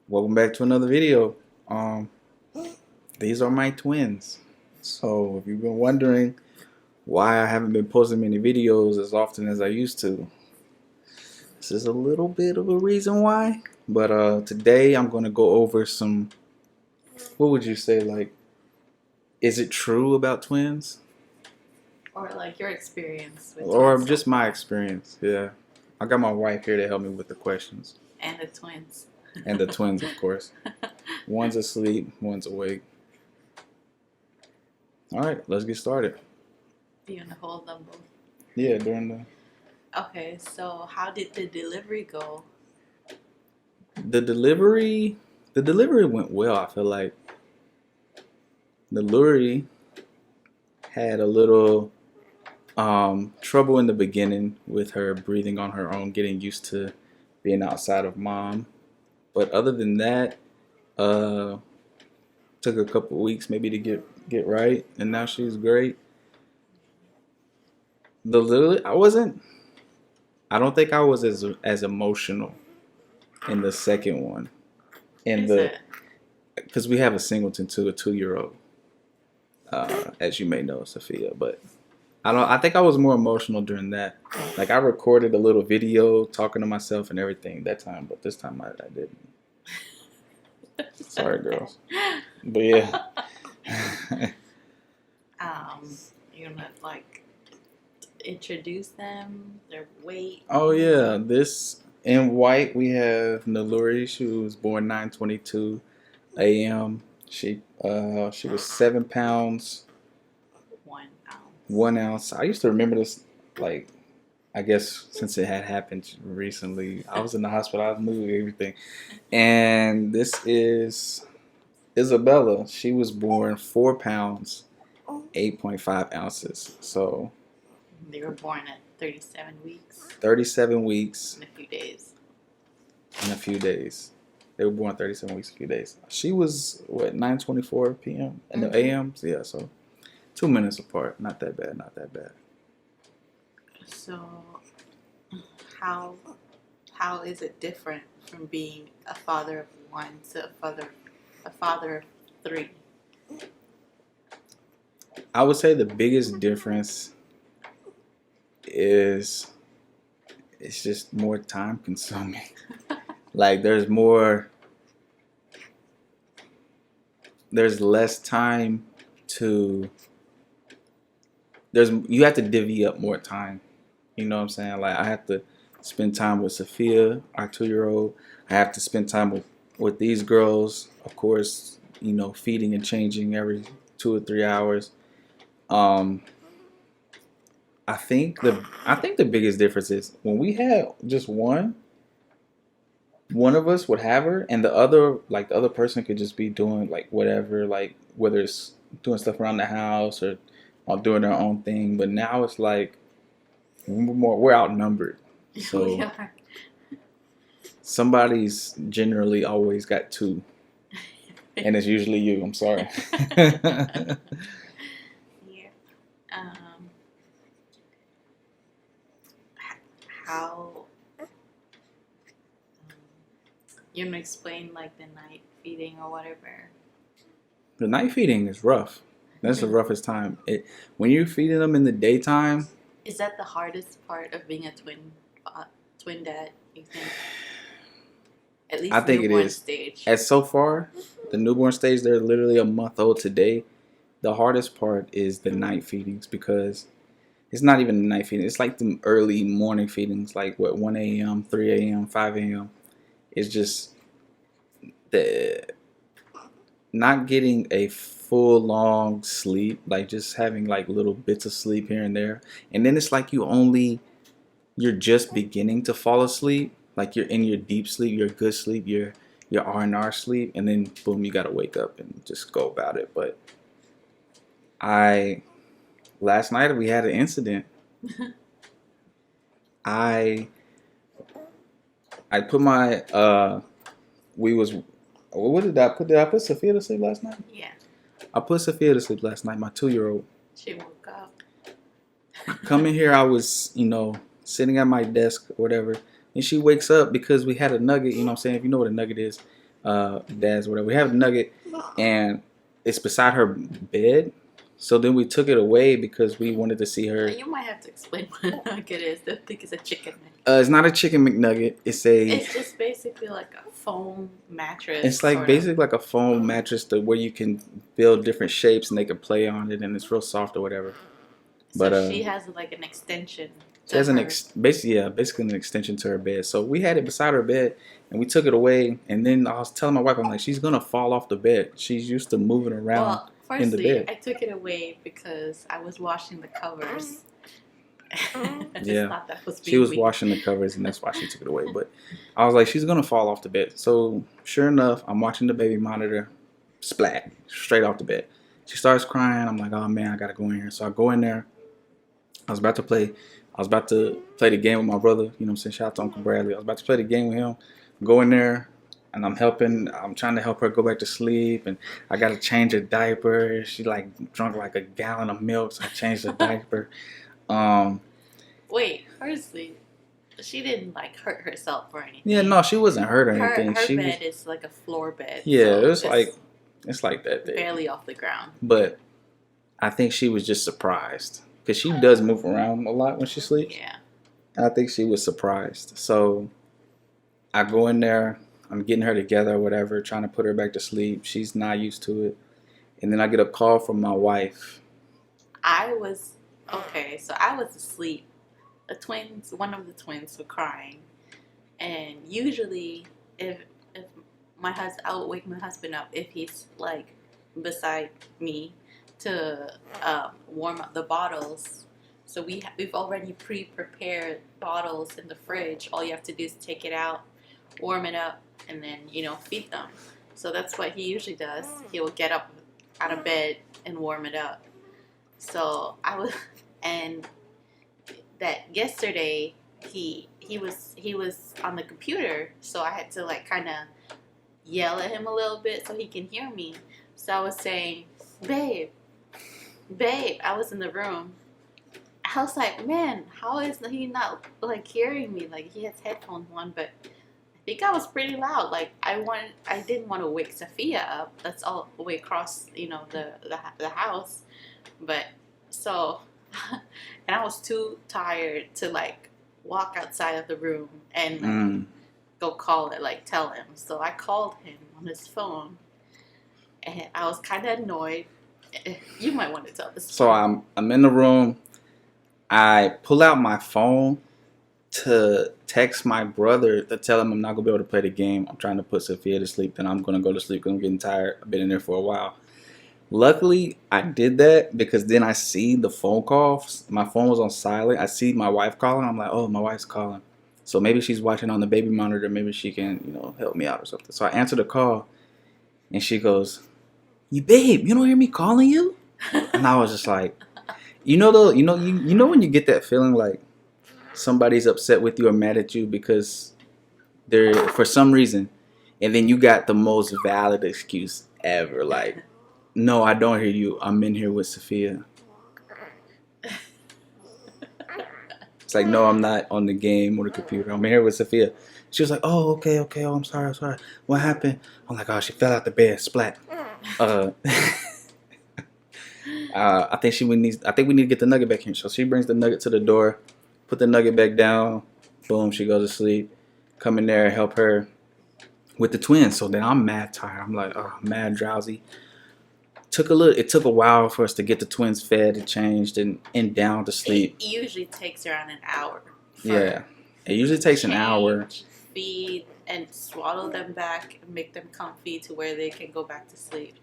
Welcome back to another video. Um, these are my twins. So if you've been wondering why I haven't been posting many videos as often as I used to, this is a little bit of a reason why. But today I'm gonna go over some. What would you say? Like, is it true about twins, Or like your experience with or twins so just my far. experience? Yeah, I got my wife here to help me with the questions, And the twins. and the twins, of course. One's asleep, one's awake. All right, let's get started. You want to hold them both? Yeah, during the Okay, so how did the delivery go? The delivery, the delivery went well. I feel like the Luri had a little trouble in the beginning with her breathing on her own, getting used to being outside of mom. But other than that, uh, took a couple weeks maybe to get right, and now she's great. The Lily, I wasn't. I don't think I was as emotional in the second one. In Is the it? Because we have a singleton too, a 2-year-old, as you may know, Sophia. But I think I was more emotional during that. Like I recorded a little video talking to myself and everything that time, but this time I didn't. Sorry, girls. But yeah. um, you're gonna like introduce them, their weight. Oh yeah, this in white we have Naluri. She was born 9:22 a.m. She was 7 pounds 1 ounce. 1 ounce. I used to remember this, like, I guess since it had happened recently. I was in the hospital. I was moving everything, and this is Isabella. She was born 4 pounds 8.5 ounces. So They were born at 37 weeks 37 weeks in a few days. in a few days. They were born 37 weeks, a few days. She was what 9:24 p.m. in the a.m. Yeah, so 2 minutes apart. Not that bad. Not that bad. So how how is it different from being a father of one to a father of three? I would say the biggest difference is it's just more time consuming. Like there's less time to you have to divvy up more time. You know what I'm saying? Like I have to spend time with Sophia, our 2-year-old. I have to spend time with these girls, of course, feeding and changing every 2 or 3 hours. Um, I think the biggest difference is when we had just one of us would have her, and the other person could just be doing like whatever, like whether it's doing stuff around the house or doing their own thing. But now it's like we're outnumbered, We so are. somebody's generally always got two, and it's usually you. I'm sorry. Yeah. Um, how you gonna explain like the night feeding or whatever? The night feeding is rough. That's the roughest time. When you're feeding them in the daytime, Is that the hardest part of being a twin dad? You think? At I least think it newborn is. stage. As so far, the newborn stage, they're literally a month old today. The hardest part is the night feedings because it's not even the night feeding. It's like the early morning feedings, like what 1 a.m., 3 a.m., 5 a.m. It's just the not getting a full long sleep, like just having like little bits of sleep here and there, and then it's like you're just beginning to fall asleep, like you're in your deep sleep, your good sleep, your R&R sleep, and then boom, you gotta wake up and just go about it. But I last night we had an incident. I I put my we was what did I put? Did I put Sophia to sleep last night? Yeah, I put Sophia to sleep last night, my 2-year-old. she woke up. Coming here, I was, sitting at my desk or whatever, and she wakes up because we had a nugget, you know what I'm saying? If you know what a nugget is, dad's whatever. We have the nugget, and it's beside her bed. So then we took it away because we wanted to see her. You might have to explain what a nugget is. I think it's a chicken nugget. It's not a chicken McNugget. It's just basically like a foam mattress. It's like basically like a foam mattress where you can build different shapes and they can play on it, and it's real soft or whatever. So but she has like an extension. She has basically an extension to her bed. So we had it beside her bed, and we took it away. And then I was telling my wife, I'm like, she's gonna fall off the bed. She's used to moving around in the bed. I took it away because I was washing the covers. Yeah, she was washing the covers, and that's why she took it away. But I was like, she's gonna fall off the bed. So sure enough, I'm watching the baby monitor, splat, straight off the bed. She starts crying. I'm like, oh man, I gotta go in here. So I go in there. I was about to play the game with my brother. You know what I'm saying? Shout out to Uncle Bradley. I was about to play the game with him. Go in there, and I'm trying to help her go back to sleep, and I got to change her diaper. She like drunk like a gallon of milk, so I changed the diaper. Wait, firstly, she didn't like hurt herself or anything. Yeah, no, she wasn't hurt or anything. Her bed is like a floor bed. Yeah, so it's like that thing. Barely off the ground. But I think she was just surprised because she does move around a lot when she sleeps. Yeah. And I think she was surprised. So I go in there, I'm getting her together or whatever, trying to put her back to sleep. She's not used to it. And then I get a call from my wife. I was asleep. One of the twins were crying. And usually if I would wake my husband up if he's like beside me to warm up the bottles. So we've already pre-prepared bottles in the fridge. All you have to do is take it out, warm it up, and then feed them. So that's what he usually does. He will get up out of bed and warm it up. So and that yesterday he was on the computer, so I had to like kind of yell at him a little bit so he can hear me. So I was saying, babe, I was in the room. I was like, man, how is he not like hearing me? Like he has headphones on, but I think I was pretty loud. Like I didn't want to wake Sophia up. That's all the way across, the house. But so, and I was too tired to like walk outside of the room and go call it, like tell him. So I called him on his phone, and I was kind of annoyed. You might want to tell this. So I'm in the room. I pull out my phone to text my brother to tell him I'm not gonna be able to play the game. I'm trying to put Sophia to sleep. Then I'm gonna go to sleep because I'm getting tired. I've been in there for a while. Luckily, I did that because then I see the phone call. My phone was on silent. I see my wife calling. I'm like, oh, my wife's calling. So maybe she's watching on the baby monitor. Maybe she can, help me out or something. So I answer the call, and she goes, babe, you don't hear me calling you? And I was just like, you know when you get that feeling like somebody's upset with you or mad at you because they're for some reason, and then you got the most valid excuse ever, like, no, I don't hear you. I'm in here with Sophia. It's like, no, I'm not on the game or the computer. I'm in here with Sophia. She was like, oh, okay. Oh, I'm sorry. What happened? I'm like, oh, she fell out the bed, splat. I think we need to get the nugget back here. So she brings the nugget to the door, put the nugget back down. Boom, she goes to sleep. Come in there, help her with the twins. So then I'm mad tired. I'm like, oh, mad drowsy. It took a while for us to get the twins fed and changed and down to sleep. It usually takes around an hour. Yeah, it usually takes an hour. Feed and swaddle them back and make them comfy to where they can go back to sleep.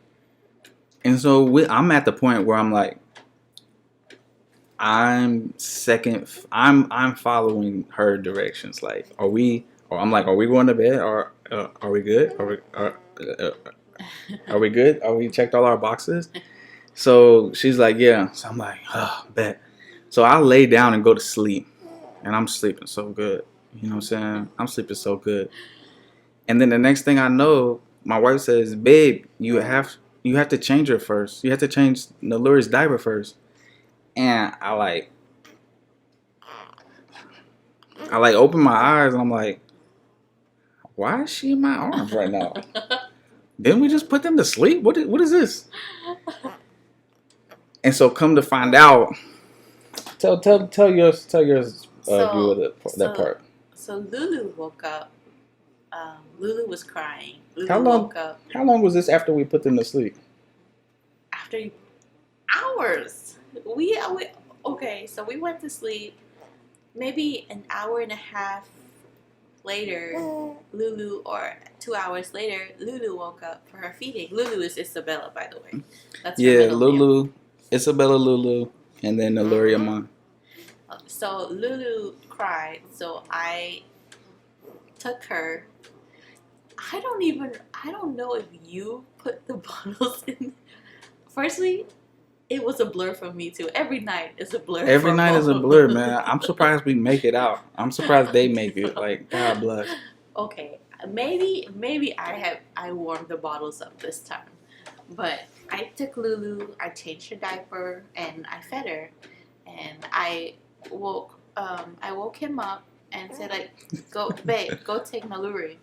And so I'm at the point where I'm like, I'm following her directions. Like, are we going to bed? Or are we good? Are we good? Are we checked all our boxes? So she's like, yeah. So I'm like, oh, bet. So I lay down and go to sleep. And I'm sleeping so good. You know what I'm saying? I'm sleeping so good. And then the next thing I know, my wife says, babe, you have to change her first. You have to change Naluri's diaper first. And I open my eyes and I'm like, Why is she in my arms right now? Didn't we just put them to sleep? What is this? And so, come to find out, tell your view of that part. So Lulu woke up. Lulu was crying. Lulu How long? woke up How long was this after we put them to sleep? after hours. We okay. So we went to sleep. Maybe an hour and a half later, Lulu, or 2 hours later, Lulu woke up for her feeding. Lulu is Isabella, by the way. That's her middle Lulu, name. Isabella, Lulu, and then Illyria Mom. So Lulu cried. So I took her. I don't know if you put the bottles in. Firstly, it was a blur for me too. Every night is a blur. Every night is a blur, man. I'm surprised we make it out. I'm surprised they make it. Like, God bless. Okay, maybe I warmed the bottles up this time, but I took Lulu, I changed her diaper, and I fed her, and I woke him up and said, like, go babe, go take Naluri.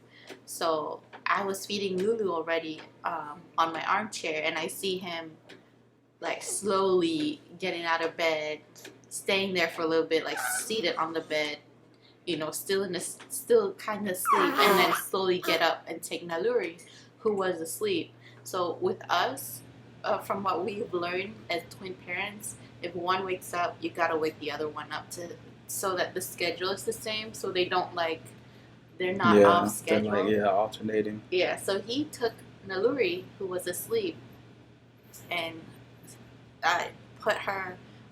So I was feeding Lulu already on my armchair, and I see him like slowly getting out of bed, staying there for a little bit, like seated on the bed, still kind of asleep, and then slowly get up and take Naluri, who was asleep. So with us, from what we've learned as twin parents, if one wakes up, you gotta wake the other one up so that the schedule is the same, so they don't they're not off schedule. They're alternating. Yeah, so he took Naluri, who was asleep, and I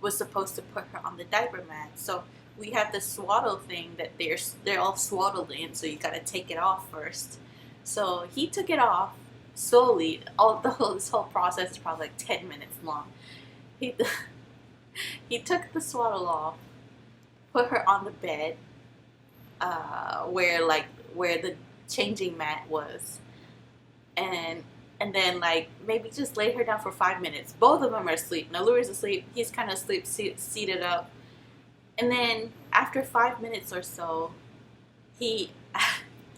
was supposed to put her on the diaper mat. So we have this swaddle thing that they're all swaddled in, so you gotta take it off first. So he took it off slowly. This whole process is probably like 10 minutes long. He took the swaddle off, put her on the bed, where the changing mat was, and then maybe just laid her down for 5 minutes. Both of them are asleep. Naluri's asleep. He's kind of asleep, seated up. And then after 5 minutes or so, he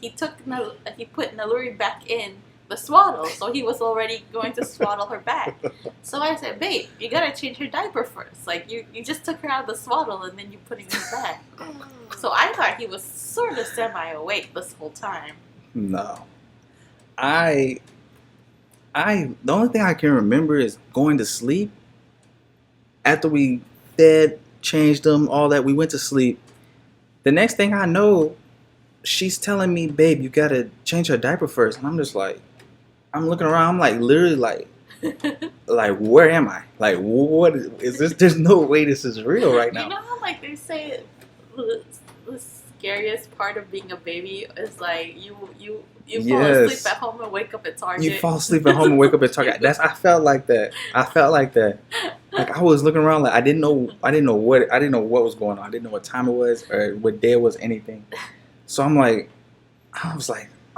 put Naluri back in the swaddle. So he was already going to swaddle her back. So I said, babe, you gotta change her diaper first. Like you just took her out of the swaddle and then you putting her back. So I thought he was sort of semi-awake this whole time. No, the only thing I can remember is going to sleep. After we fed, changed them, all that, we went to sleep. The next thing I know, she's telling me, babe, you gotta change her diaper first. And I'm just like, I'm looking around, I'm like, literally like, where am I? Like, what is this? There's no way this is real right now. You know how they say the scariest part of being a baby is you fall asleep at home and wake up at Target. You fall asleep at home and wake up at Target. I felt like that. Like I was looking around, like I didn't know what was going on. I didn't know what time it was or what day it was, anything. So I was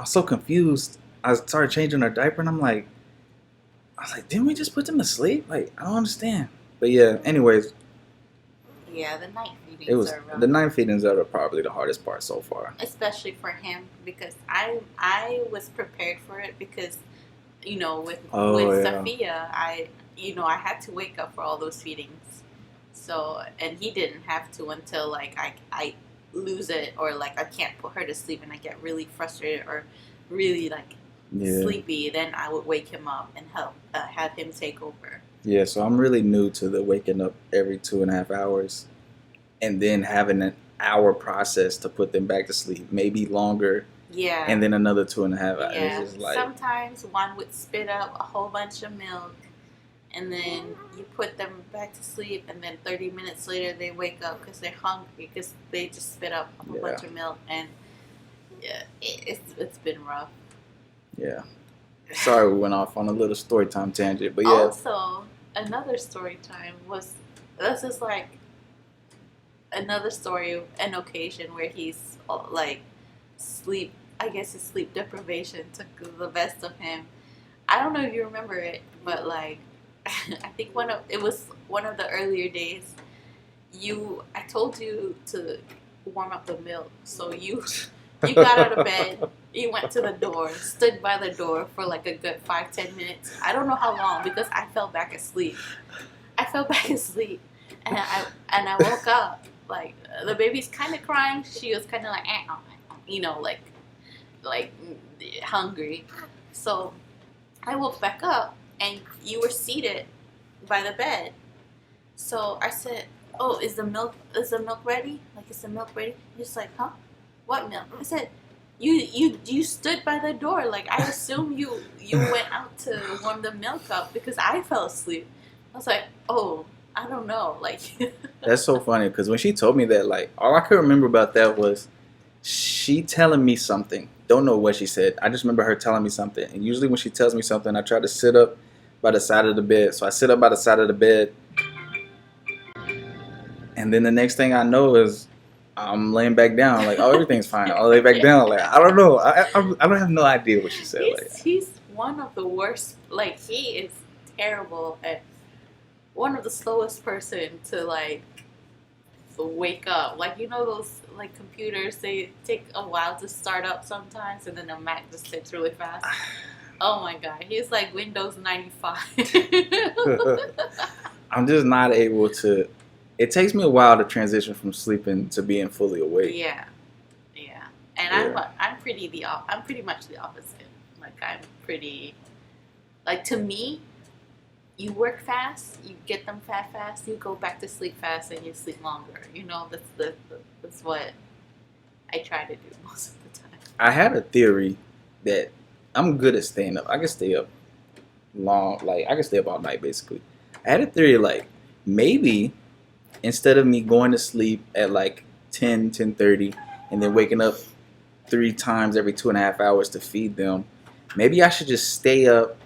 so confused. I started changing her diaper, and I was like, didn't we just put them to sleep? Like, I don't understand. But yeah, anyways. Yeah, the night feedings are rough. The night feedings are probably the hardest part so far. Especially for him, because I was prepared for it because, with Sophia, I had to wake up for all those feedings. So, and he didn't have to until I lose it or I can't put her to sleep and I get really frustrated or really sleepy. Then I would wake him up and have him take over. Yeah, so I'm really new to the waking up every 2.5 hours and then having an hour process to put them back to sleep, maybe longer. Yeah. And then another 2.5 hours. Yeah. It's just sometimes one would spit up a whole bunch of milk and then you put them back to sleep and then 30 minutes later they wake up because they're hungry because they just spit up a whole bunch of milk, and yeah, it's been rough. Yeah. Sorry we went off on a little story time tangent, but yeah. Also, another story time was, this is another story, an occasion where he's sleep, I guess his sleep deprivation took the best of him. I don't know if you remember it, but I think it was one of the earlier days. I told you to warm up the milk, so you You got out of bed. You went to the door, stood by the door for like a good 5-10 minutes. I don't know how long because I fell back asleep. And I woke up like the baby's kind of crying. She was kind of like, like hungry. So I woke back up and you were seated by the bed. So I said, "Oh, is the milk ready? Like, is the milk ready?" He's like, "Huh? What milk?" I said, "You stood by the door. Like, I assume you went out to warm the milk up because I fell asleep." I was like, "Oh, I don't know." Like, That's so funny because when she told me that, like, all I could remember about that was she telling me something. Don't know what she said. I just remember her telling me something. And usually when she tells me something, I try to sit up by the side of the bed. So I sit up by the side of the bed. And then the next thing I know is I'm laying back down. Like, oh, everything's fine. I'll lay back down. Like, I don't know. I don't have no idea what she said. he's one of the worst. Like, he is terrible and one of the slowest person to like wake up. Like, those like computers, they take a while to start up sometimes, and then the Mac just takes really fast. Oh my god, he's like Windows 95. I'm just not able to. It takes me a while to transition from sleeping to being fully awake. Yeah, and I'm pretty much the opposite. Like, I'm pretty, like, to me, you work fast, you get them fast, you go back to sleep fast, and you sleep longer. That's what I try to do most of the time. I had a theory that I'm good at staying up. I can stay up long, like I can stay up all night basically. I had a theory like maybe instead of me going to sleep at like 10:30 and then waking up 3 times every 2.5 hours to feed them, maybe I should just stay up,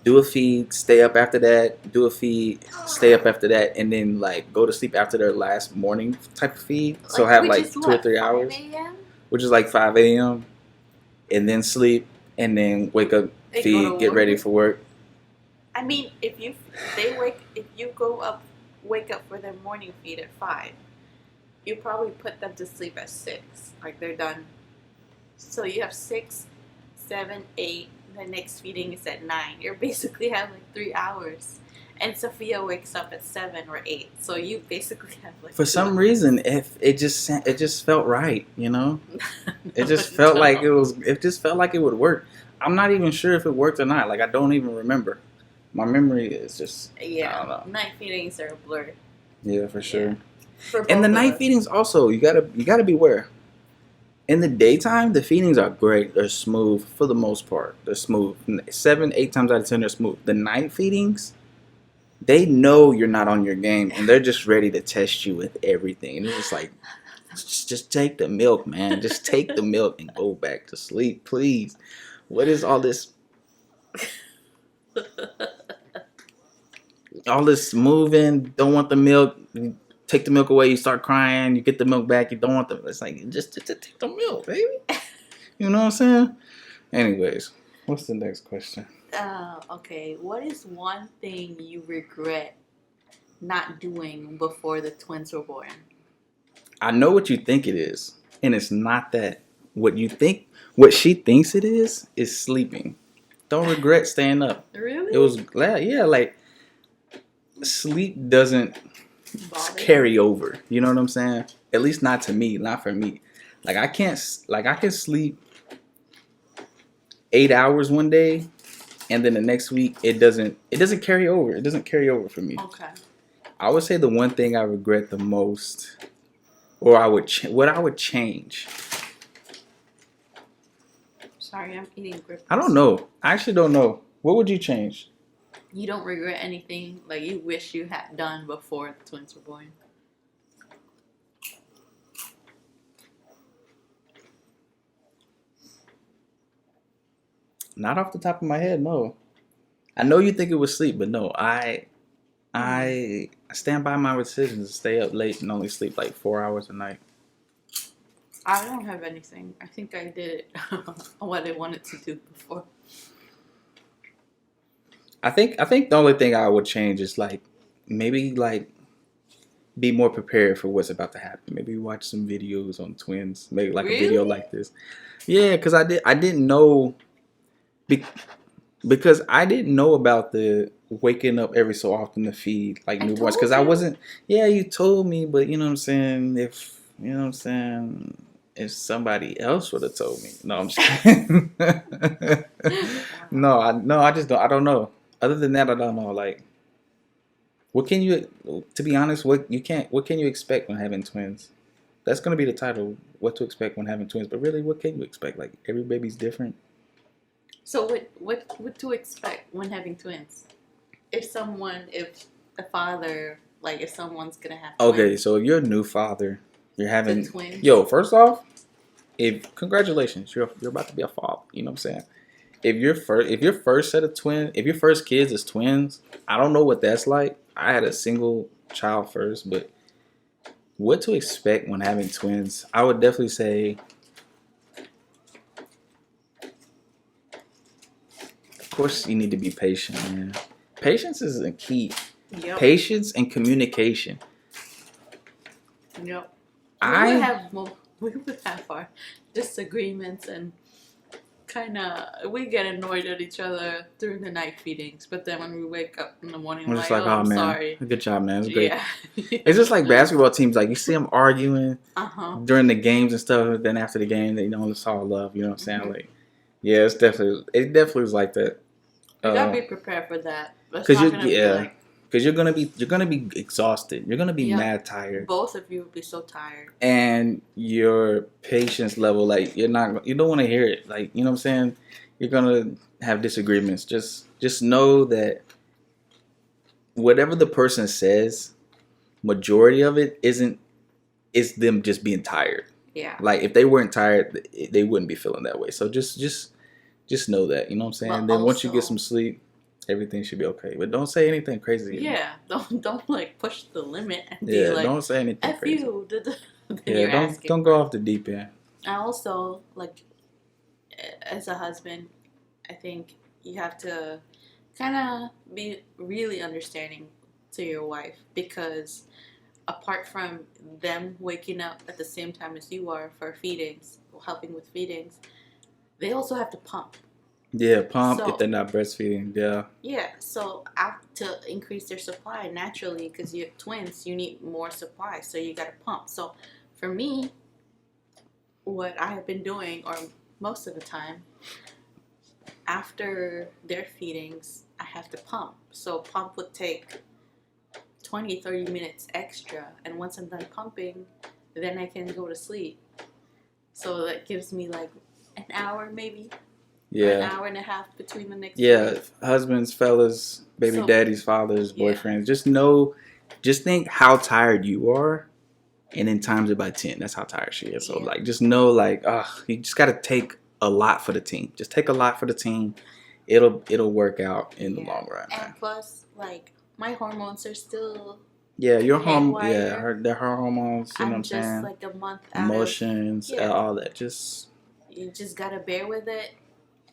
do a feed, stay up after that, do a feed, stay up after that, and then like go to sleep after their last morning type of feed. So have like 2 or 3 hours, 5 a.m.? which is like 5 a.m. and then sleep and then wake up, They feed, get ready for work. I mean, if you wake up for their morning feed at 5, you probably put them to sleep at 6. Like, they're done. So you have 6, 7, 8. The next feeding is at 9. You basically have like 3 hours. And Sophia wakes up at 7 or 8. So you basically have like. For some reason, if it just felt right, It just felt like it was. It just felt like it would work. I'm not even sure if it worked or not. Like, I don't even remember. My memory is just. Yeah. I don't know. Night feedings are a blur. Yeah, for sure. Yeah. And the night feedings also, you gotta beware. In the daytime, the feedings are great. They're smooth for the most part. They're smooth. 7, 8 times out of 10, they're smooth. The night feedings, they know you're not on your game, and they're just ready to test you with everything. And it's just like, just take the milk, man. Just take the milk and go back to sleep, please. What is all this? All this moving, don't want the milk. You take the milk away, you start crying. You get the milk back, you don't want the. It's like just take the milk, baby. You know what I'm saying? Anyways, what's the next question? Okay. What is one thing you regret not doing before the twins were born? I know what you think it is, and it's not that. What she thinks it is sleeping. Don't regret staying up. Really? It was yeah, like sleep doesn't carry over. You know what I'm saying? At least not to me, not for me. Like I can sleep 8 hours one day, and then the next week it doesn't carry over. It doesn't carry over for me. Okay. I would say the one thing I regret the most, or what I would change. Sorry, I'm eating grippers. I don't know. I actually don't know. What would you change? You don't regret anything like you wish you had done before the twins were born? Not off the top of my head, no. I know you think it was sleep, but no. I stand by my decisions to stay up late and only sleep like 4 hours a night. I don't have anything. I think I did what I wanted to do before. I think the only thing I would change is like maybe like be more prepared for what's about to happen. Maybe watch some videos on twins. Maybe like a video Really? like this. Yeah, because I didn't know be, because I didn't know about the waking up every so often to feed like I newborns. Because told I you. wasn't. Yeah, you told me, but you know what I'm saying. If you know what I'm saying. If somebody else would have told me, no, I'm just kidding. Wow. No, I just don't. I don't know. Other than that, I don't know. Like, what can you? To be honest, what you can't. What can you expect when having twins? That's gonna be the title. What to expect when having twins? But really, what can you expect? Like, every baby's different. So what to expect when having twins? If the father, like if someone's gonna have Okay, twins, so if you're a new father, you're the having. twins. Yo, first off, if congratulations, you're about to be a father. You know what I'm saying? If your first set of twins, if your first kids is twins, I don't know what that's like. I had a single child first, but what to expect when having twins? I would definitely say, of course, you need to be patient, man. Patience is a key. Yep. Patience and communication. Yep. I We would have our disagreements and kind of we get annoyed at each other during the night feedings, but then when we wake up in the morning, I'm we're just like, like, oh, oh I'm man, sorry. good job, man. It's great. Yeah. It's just like basketball teams. Like you see them arguing Uh-huh. during the games and stuff. Then after the game, they know it's all love. You know what I'm saying? Mhm. Like, yeah, it definitely was like that. You gotta be prepared for that. But it's Cause not gonna be like you're gonna be exhausted. You're gonna be yeah, mad tired, both of you would be so tired. and your patience level, like you don't want to hear it. Like you know what I'm saying? You're gonna have disagreements. Just know that whatever the person says, majority of it isn't. It's them just being tired. Yeah. Like if they weren't tired, they wouldn't be feeling that way. So just know that. You know what I'm saying? But Then once you get also, some sleep, everything should be okay. But don't say anything crazy. yeah, don't like push the limit and be Yeah, like, don't say anything F crazy. you. Then Yeah, you're asking don't for go it. off the deep end. And also, like, as a husband, I think you have to kind of be really understanding to your wife because apart from them waking up at the same time as you are for feedings, helping with feedings, they also have to pump. Yeah, pump if So they're not breastfeeding. Yeah, yeah, so to increase their supply naturally, because you have twins, you need more supply, so you got to pump. So for me, what I have been doing, or most of the time, after their feedings, I have to pump. So pump would take 20-30 minutes extra, and once I'm done pumping, then I can go to sleep. So that gives me like an hour maybe, or an yeah, hour and a half between the next yeah. feeding. Husbands, fellas, baby So daddies, fathers, yeah, boyfriends. Just think how tired you are, and then times it by 10. That's how tired she is. So yeah, like, just know like, you just gotta take a lot for the team. Just take a lot for the team. It'll work out in the yeah. long run, man. And plus, like my hormones are still Yeah, your haywire. her hormones. You know what I'm I'm just saying? like a month out of Emotions, yeah. all that. Just You just gotta bear with it.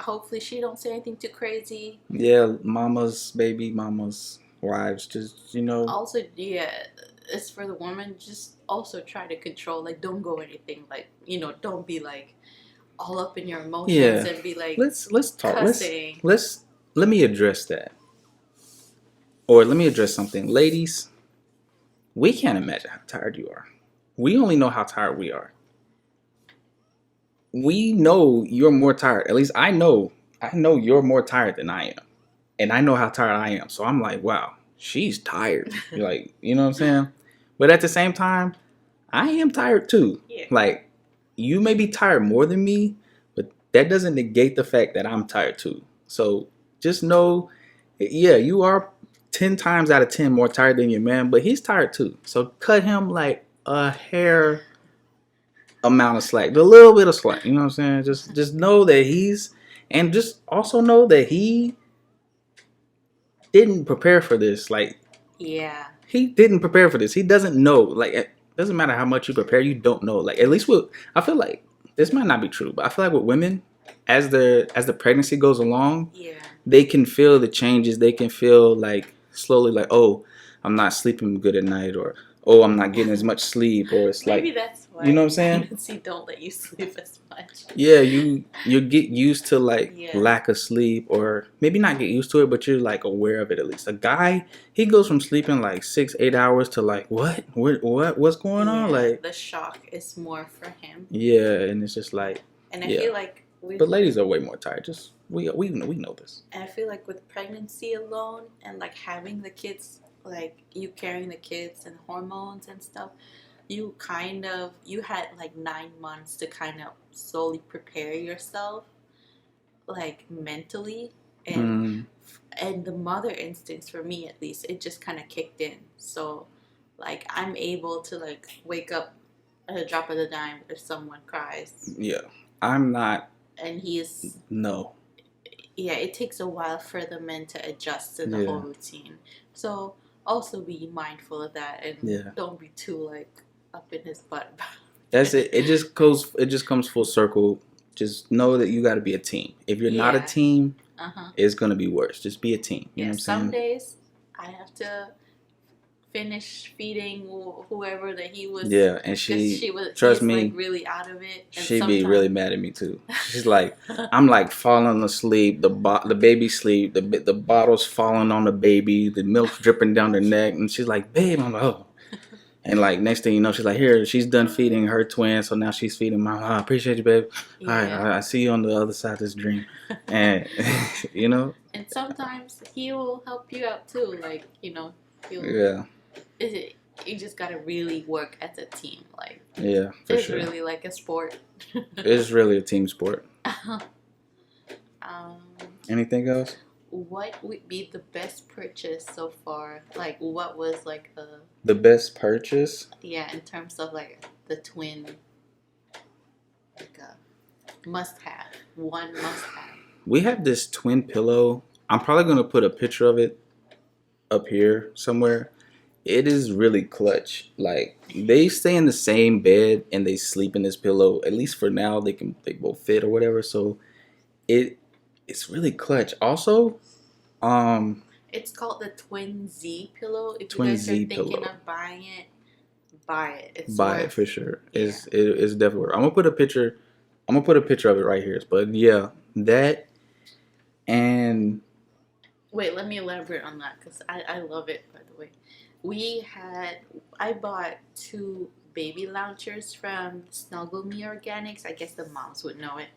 Hopefully, she don't say anything too crazy. yeah, mamas, baby mamas, wives. Just Also, yeah, it's for the woman. Just also try to control. Like, don't go anything. Like, don't be like all up in your emotions yeah. and be like Let's talk. cussing. Let me address that, or let me address something, ladies. We can't imagine how tired you are. We only know how tired we are. We know you're more tired. At least I know. I know you're more tired than I am, and I know how tired I am. So I'm like, wow, she's tired. You're like, you know what I'm saying? But at the same time, I am tired too. Yeah. Like, you may be tired more than me, but that doesn't negate the fact that I'm tired too. So just know, yeah, you are 10 times out of 10 more tired than your man, but he's tired too. So cut him like a hair amount of slack, a little bit of slack. You know what I'm saying? Just know that and just also know that he didn't prepare for this. Like, Yeah. he didn't prepare for this. He doesn't know. Like, it doesn't matter how much you prepare, you don't know. Like, at least I feel like this might not be true, but I feel like with women, as the pregnancy goes along, Yeah. they can feel the changes. They can feel like slowly, like, oh, I'm not sleeping good at night, or oh, I'm not getting as much sleep, or it's Maybe like, that's you know why what I'm saying? pregnancy don't let you sleep as much. Yeah, you get used to like Yeah. lack of sleep, or maybe not get used to it, but you're like aware of it at least. A guy, he goes from sleeping like 6-8 hours to like what's going on? Yeah, Like the shock is more for him. yeah, and it's just like And I yeah. feel like But ladies are way more tired. Just we know this. and I feel like with pregnancy alone and like having the kids, like you carrying the kids and hormones and stuff, you had like 9 months to kind of slowly prepare yourself, like mentally, and Mm, and the mother instincts for me at least, it just kind of kicked in. So like I'm able to like wake up at a drop of the dime if someone cries, yeah, I'm not. and he's No. yeah, it takes a while for the men to adjust to the Yeah. whole routine. So also be mindful of that and Yeah. don't be too like up in his butt. That's it. It just goes. It just comes full circle. Just know that you got to be a team. If you're not a Yeah. team, Uh-huh. it's gonna be worse. Just be a team. You know Yeah, what I'm some saying? days I have to finish feeding whoever that he was. Yeah, and Because she was trust he's me, like really out of it. And she be really mad at me too. She's like, I'm like falling asleep. The baby sleep. The bottle's falling on the baby. The milk's dripping down her neck, and she's like, babe, I'm like, oh. And like next thing you know, she's like, here, she's done feeding her twin, so now she's feeding my. I appreciate you, babe. Yeah. All right, I see you on the other side of this dream, and you know. And sometimes he will help you out too. Like he'll. Yeah. You just gotta really work as a team. Like Yeah, for it's sure. really like a sport. It's really a team sport. um, Anything else? what would be the best purchase so far? Like what was like The best purchase? yeah, in terms of like the twin, like a must have, one must have. We have this twin pillow. I'm probably gonna put a picture of it up here somewhere. It is really clutch. Like they stay in the same bed and they sleep in this pillow. At least for now, they both fit or whatever. So it's really clutch. Also, It's called the Twin Z pillow. If Twin you guys are Z thinking pillow. of buying it, buy it. It's Buy it worth for sure. Yeah. It's definitely worth. I'm gonna put a picture. I'm gonna put a picture of it right here. But yeah, that and Wait, let me elaborate on that because I love it, by the way. I bought 2 baby loungers from Snuggle Me Organics. I guess the moms would know it.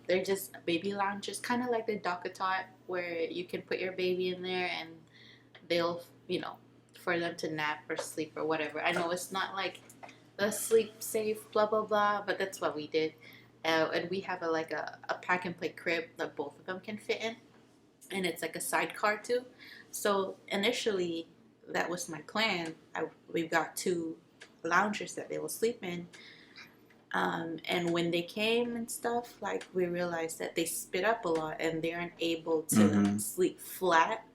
They're just baby loungers, kind of like the DockATot, where you can put your baby in there and they'll, for them to nap or sleep or whatever. I know it's not like the sleep safe, blah, blah, blah, but that's what we did. And we have a pack and play crib that both of them can fit in. And it's like a sidecar too. So initially, that was my plan. We got 2 loungers that they will sleep in. And when they came and stuff, like we realized that they spit up a lot and they aren't able to sleep flat.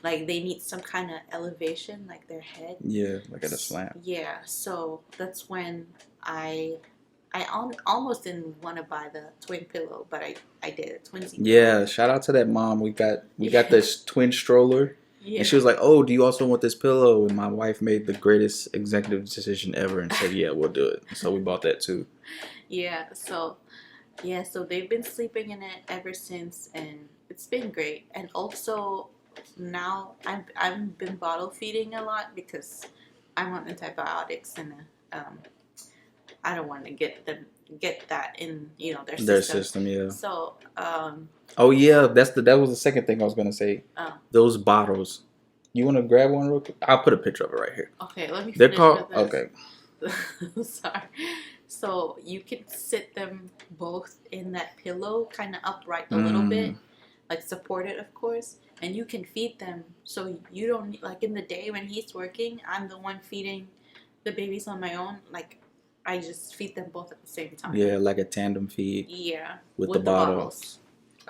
Like they need some kind of elevation, like their head. yeah, like at a slant. Yeah, so that's when I almost didn't want to buy the twin pillow, but I did a twinsy. Yeah, shout out to that mom. We got this twin stroller. Yeah. And she was like, "Oh, do you also want this pillow?" And my wife made the greatest executive decision ever and said, "Yeah, we'll do it." So we bought that too. Yeah, so they've been sleeping in it ever since, and it's been great. And also now I've been bottle feeding a lot because I'm on antibiotics, and I don't want to get that in their system. Their system, yeah. So oh yeah, that was the second thing I was gonna say. Those bottles. You want to grab one real quick? I'll put a picture of it right here. Okay, let me. They're finish called with okay. this. Sorry. So you can sit them both in that pillow, kind of upright a little bit, like supported, of course, and you can feed them. So you don't like in the day when he's working, I'm the one feeding the babies on my own. Like I just feed them both at the same time. Yeah, like a tandem feed. Yeah, with the bottles.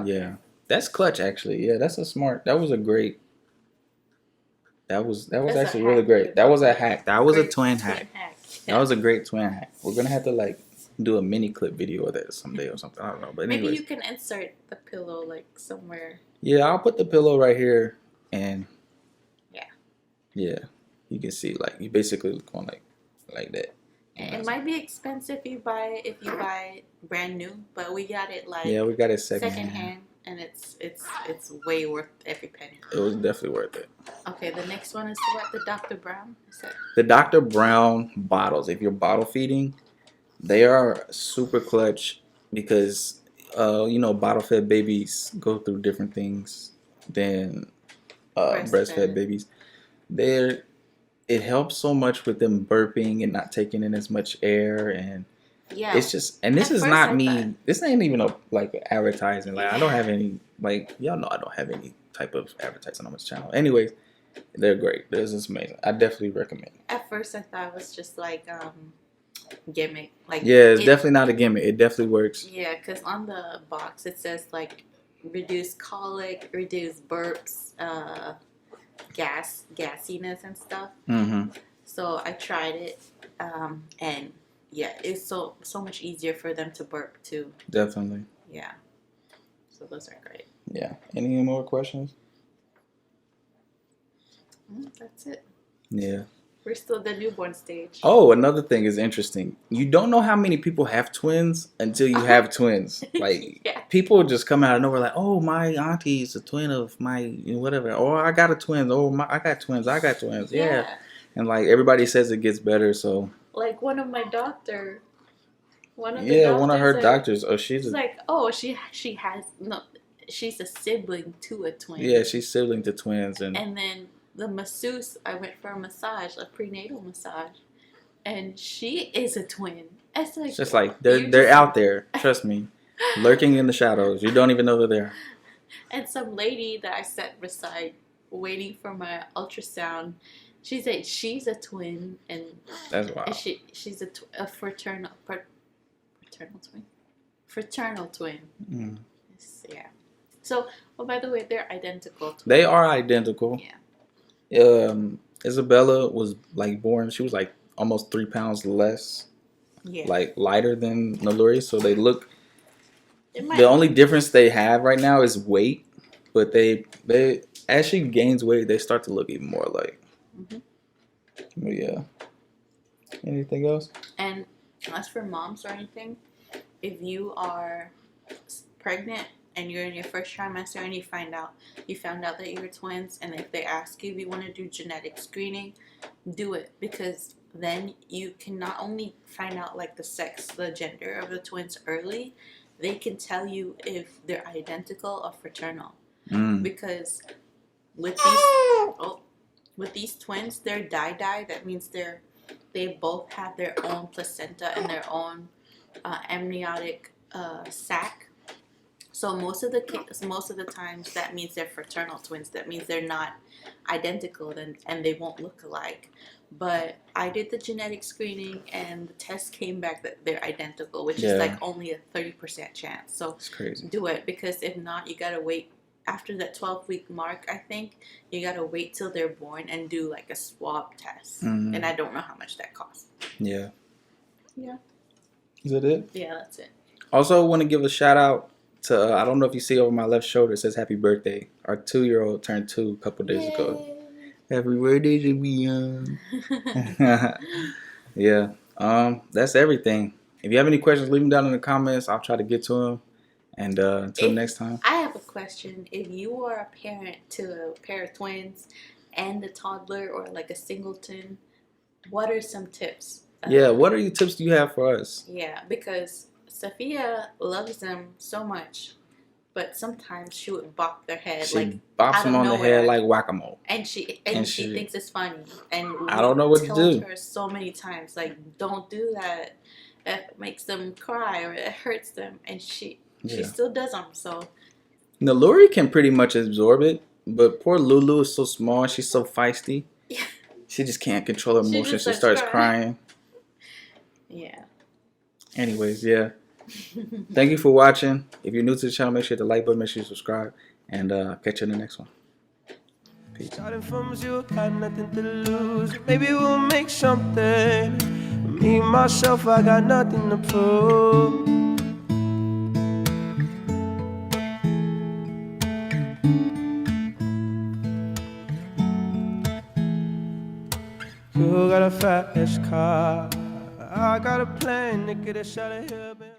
Okay. Yeah, that's clutch actually. Yeah, that's a smart. That was a great. That was actually really great. That was a hack. That was a twin hack. Yeah. That was a great twin hack. We're gonna have to like do a mini clip video of that someday or something. I don't know, but anyways. Maybe you can insert the pillow like somewhere. Yeah, I'll put the pillow right here, and yeah. you can see like you basically look on like that. It might be expensive if you buy it brand new, but we got it like yeah, we got it second secondhand. hand, and it's way worth every penny. It was definitely worth it. Okay, the next one is what, the Dr. Brown? Is that? The Dr. Brown bottles. If you're bottle feeding, they are super clutch because bottle fed babies go through different things than breastfed babies. It helps so much with them burping and not taking in as much air, and Yeah, it's just, and this At is first not I me. thought- This ain't even a like advertising. Like I don't have any, like y'all know I don't have any type of advertising on this channel. Anyways, they're great. This is amazing. I definitely recommend it. At first I thought it was just like gimmick. Like Yeah, it's definitely not a gimmick. It definitely works. Yeah, because on the box it says like reduce colic, reduce burps, gassiness and stuff. Mm-hmm. So I tried it, and yeah, it's so much easier for them to burp too. Definitely. Yeah. So those are great. Yeah. Any more questions? That's it. Yeah. We're still the newborn stage. Oh, another thing is interesting. You don't know how many people have twins until you have twins. Like Yeah. people just come out of nowhere, like, "Oh, my auntie is a twin of my whatever," or "I got a twin," or "I got twins." Yeah. And like everybody says, it gets better. So like one of my doctor. One of her doctors. Oh, she's like, oh, she has no. She's a sibling to a twin. Yeah, she's sibling to twins, and then the masseuse, I went for a massage, a prenatal massage, and she is a twin. It's like, it's just like they're out there. Trust me, lurking in the shadows. You don't even know they're there. And some lady that I sat beside, waiting for my ultrasound, she said she's a twin, and that's wild. She's a fraternal twin. Mm. Yeah. So, by the way, they're identical. Twins. They are identical. Yeah. Isabella was like born. She was like almost 3 pounds less, like lighter than Naluri. So they look. The only difference they have right now is weight, but they as she gains weight, they start to look even more alike. Mm-hmm. But yeah. Anything else? And as for moms or anything, if you are pregnant and you're in your first trimester and you found out that you're twins, and if they ask you if you want to do genetic screening, do it, because then you can not only find out like the gender of the twins early, they can tell you if they're identical or fraternal. Because with these twins, they're di-di. That means they both have their own placenta and their own amniotic sac. So most of the times that means they're fraternal twins. That means they're not identical and they won't look alike. But I did the genetic screening and the test came back that they're identical, which is like only a 30% chance. So it's crazy. Do it, because if not, you gotta wait after that 12-week mark. I think you gotta wait till they're born and do like a swab test, and I don't know how much that costs. Yeah. Yeah. Is that it? Yeah, that's it. Also, want to give a shout out to I don't know if you see over my left shoulder, it says happy birthday. Our 2-year-old turned 2 a couple days ago. Happy birthday to be young. Yeah. That's everything. If you have any questions, leave them down in the comments. I'll try to get to them. And until next time. I have a question. If you are a parent to a pair of twins and a toddler or like a singleton, what are some tips? What are your tips do you have for us? Yeah, because Sophia loves them so much, but sometimes she would bop their head. She bops them on the head like whack-a-mole. And she thinks it's funny. And I don't know what to do. Her so many times, like, don't do that. It makes them cry or it hurts them, and she still does them. So Naluri can pretty much absorb it, but poor Lulu is so small and she's so feisty. Yeah. She just can't control her emotions. She starts crying. Yeah. Anyways, yeah. Thank you for watching. If you're new to the channel, make sure to like button, make sure you subscribe, and catch you in the next one. Peace. Starting from zero, got nothing to lose. Maybe we'll make something. Me, myself, I got nothing to prove. got a fast car. I got a plan to get us out of here, baby.